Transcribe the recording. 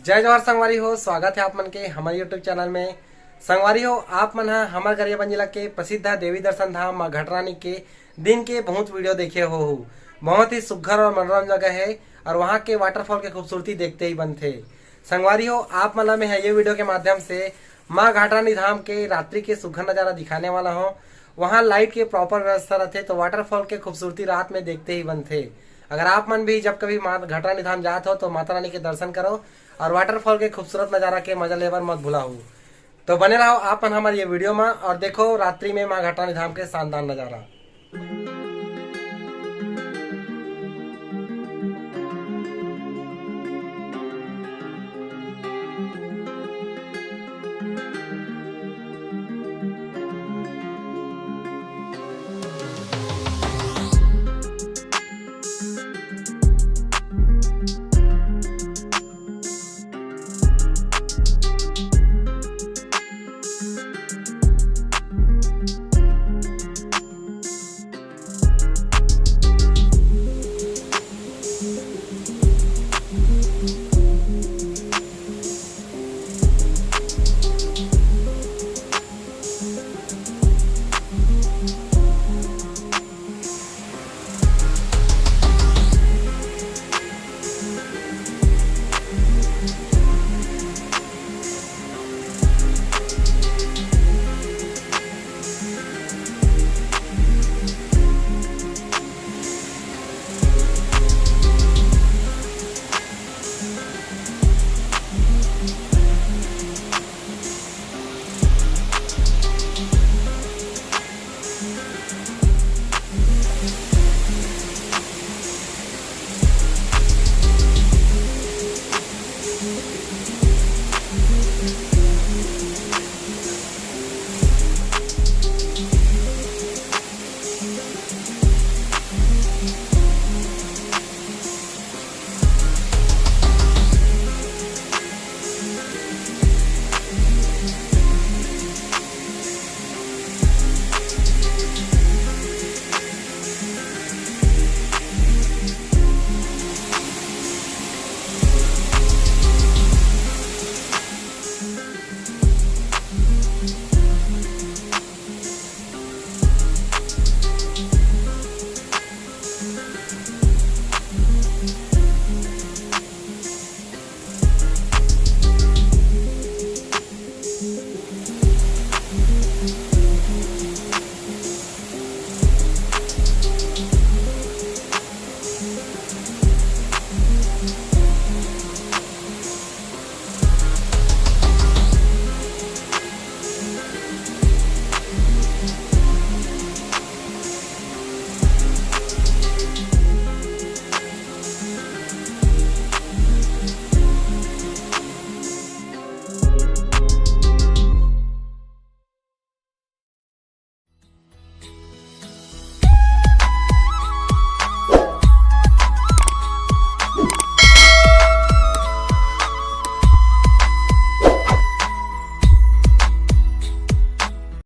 जय जवाहर संगवारी हो। स्वागत है आप मन के हमारे यूट्यूब चैनल में। संगवारी हो, आप मन हमारे गरियाबंद जिला के प्रसिद्ध देवी दर्शन धाम माँ घटरानी के दिन के बहुत वीडियो देखे हो। बहुत ही सुघर और मनोरम जगह है और वहाँ के वाटरफॉल की खूबसूरती देखते ही बनते। संगवारी हो, आप मन में है ये वीडियो के माध्यम से माँ घाटरानी धाम के रात्रि के सुघर नजारा दिखाने वाला हूँ। वहाँ लाइट के प्रॉपर व्यवस्था रहते तो वाटरफॉल के खूबसूरती रात में देखते ही बनते। अगर आप मन भी जब कभी माँ घाटरानी धाम जात हो तो माता रानी के दर्शन करो और वाटरफॉल के खूबसूरत नजारा के मजा लेवर मत भूला हो। तो बने रहो आप हमारे ये वीडियो में और देखो रात्रि में माँ घाटरानी धाम के शानदार नजारा।